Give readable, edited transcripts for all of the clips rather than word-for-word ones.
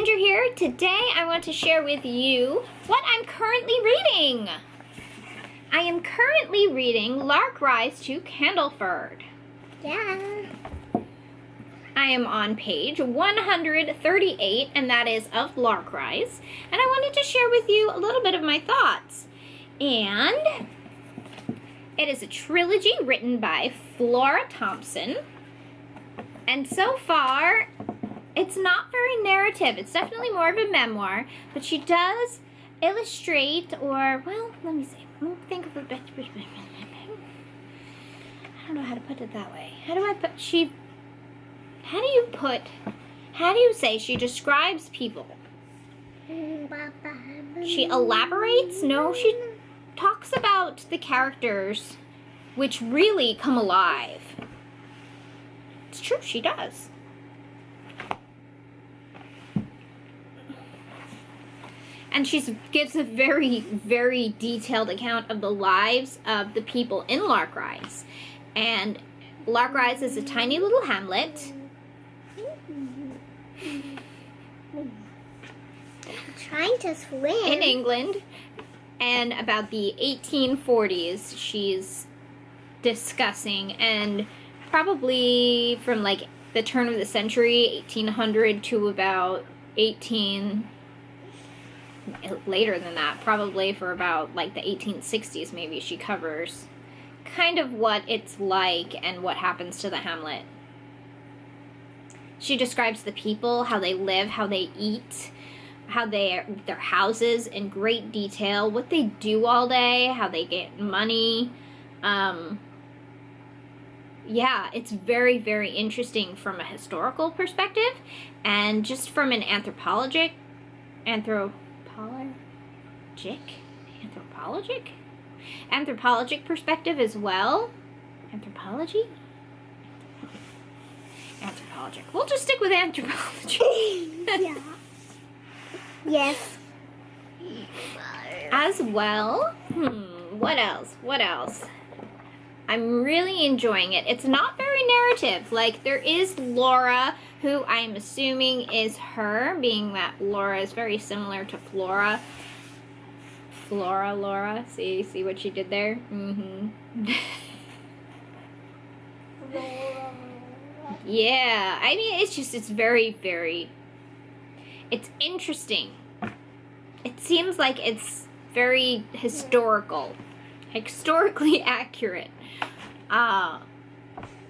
Ginger here. Today I want to share with you what I'm currently reading. I am currently reading Lark Rise to Candleford. Yeah. I am on page 138, and that is of Lark Rise. And I wanted to share with you a little bit of my thoughts. And it is a trilogy written by Flora Thompson. And so far, it's not very narrative. It's definitely more of a memoir, but she does illustrate, or, well, let me see. Let me think of a bit. I don't know how to put it that way. How do you say she describes people? She elaborates? No, she talks about the characters, which really come alive. It's true, she does. And she gives a very, very detailed account of the lives of the people in Lark Rise. And Lark Rise is a tiny little hamlet. I'm trying to swim. In England. And about the 1840s she's discussing. And probably from like the turn of the century, 1800 to about later than that, probably for about like the 1860s maybe, she covers kind of what it's like and what happens to the hamlet. She describes the people, how they live, how they eat, how their houses in great detail, what they do all day, how they get money. Yeah, it's very, very interesting from a historical perspective, and just from an anthropologic perspective as well. Anthropologic. We'll just stick with anthropology. Yeah. Yes. As well. What else? I'm really enjoying it. It's not very narrative. Like, there is Laura, who I'm assuming is her, being that Laura is very similar to Flora. Laura. See what she did there? Yeah, I mean, it's very, very, it's interesting. It seems like it's very historically accurate.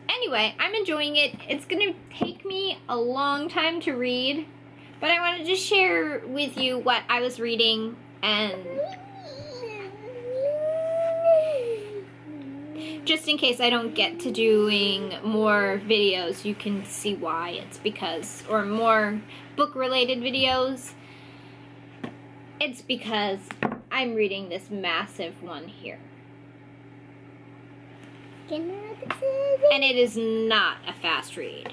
Anyway, I'm enjoying it. It's gonna take me a long time to read, but I wanted to share with you what I was reading, and just in case I don't get to doing more videos, you can see why. It's because, or more book-related videos, it's because I'm reading this massive one here. And it is not a fast read.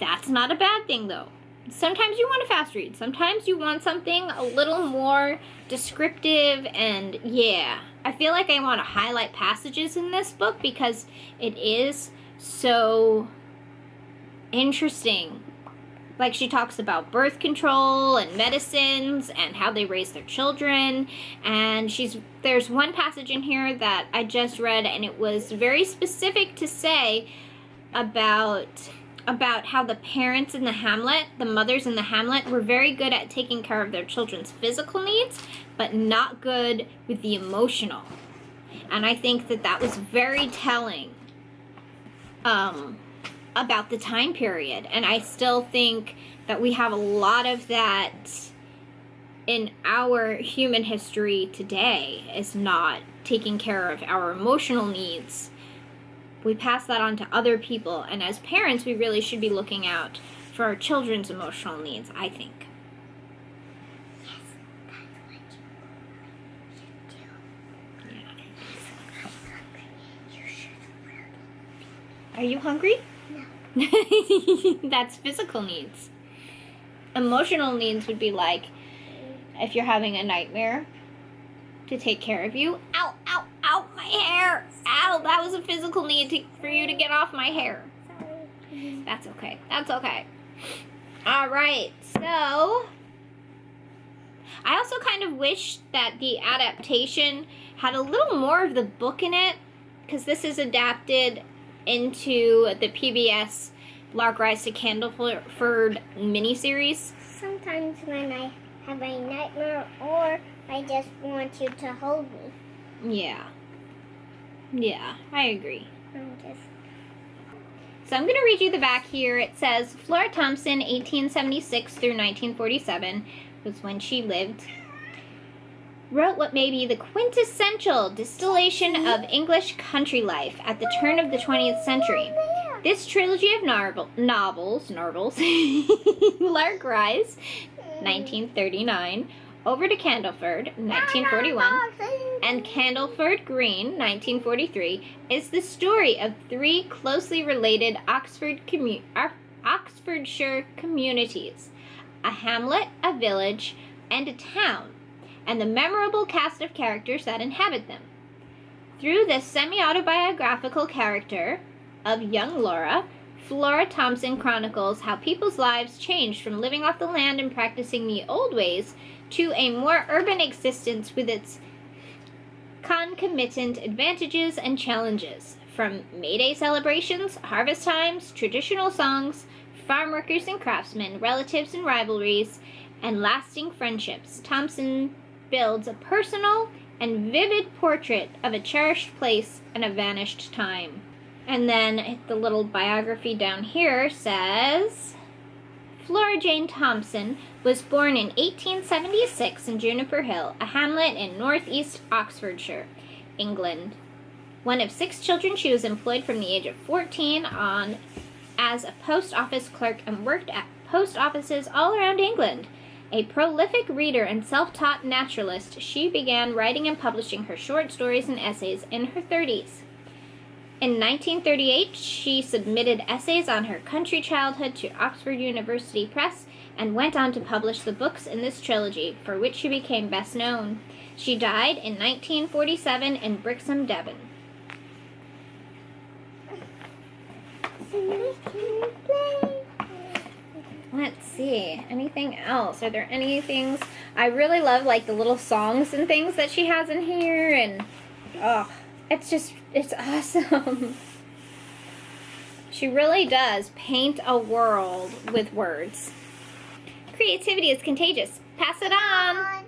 That's not a bad thing, though. Sometimes you want a fast read. Sometimes you want something a little more descriptive, and yeah. I feel like I want to highlight passages in this book because it is so interesting. Like, she talks about birth control and medicines and how they raise their children. And there's one passage in here that I just read, and it was very specific to say about how the parents in the hamlet, the mothers in the hamlet, were very good at taking care of their children's physical needs, but not good with the emotional. And I think that was very telling about the time period. And I still think that we have a lot of that in our human history today, is not taking care of our emotional needs. We pass that on to other people, and as parents, we really should be looking out for our children's emotional needs, I think. Are you hungry? No. That's physical needs. Emotional needs would be like, if you're having a nightmare, to take care of you. Ow, ow, ow, my hair. Ow, that was a physical need for you to get off my hair. That's okay. That's okay. All right. So So, I also kind of wish that the adaptation had a little more of the book in it, because this is adapted into the PBS Lark Rise to Candleford miniseries. Sometimes when I have a nightmare or I just want you to hold me. Yeah, I agree. I'm just... So I'm going to read you the back here. It says, Flora Thompson, 1876 through 1947, was when she lived, wrote what may be the quintessential distillation of English country life at the turn of the 20th century. This trilogy of novels, Lark Rise, 1939, Over to Candleford, 1941, and Candleford Green, 1943, is the story of three closely related Oxfordshire communities, a hamlet, a village, and a town, and the memorable cast of characters that inhabit them. Through this semi-autobiographical character of young Laura, Flora Thompson chronicles how people's lives changed from living off the land and practicing the old ways to a more urban existence with its concomitant advantages and challenges. From May Day celebrations, harvest times, traditional songs, farm workers and craftsmen, relatives and rivalries, and lasting friendships, Thompson builds a personal and vivid portrait of a cherished place and a vanished time. And then the little biography down here says, Flora Jane Thompson was born in 1876 in Juniper Hill, a hamlet in northeast Oxfordshire, England. One of 6 children, she was employed from the age of 14 on as a post office clerk and worked at post offices all around England. A prolific reader and self-taught naturalist, she began writing and publishing her short stories and essays in her 30s. In 1938, she submitted essays on her country childhood to Oxford University Press and went on to publish the books in this trilogy, for which she became best known. She died in 1947 in Brixham, Devon. Let's see, anything else? Are there any things? I really love like the little songs and things that she has in here, and it's awesome. She really does paint a world with words. Creativity is contagious. Pass it on.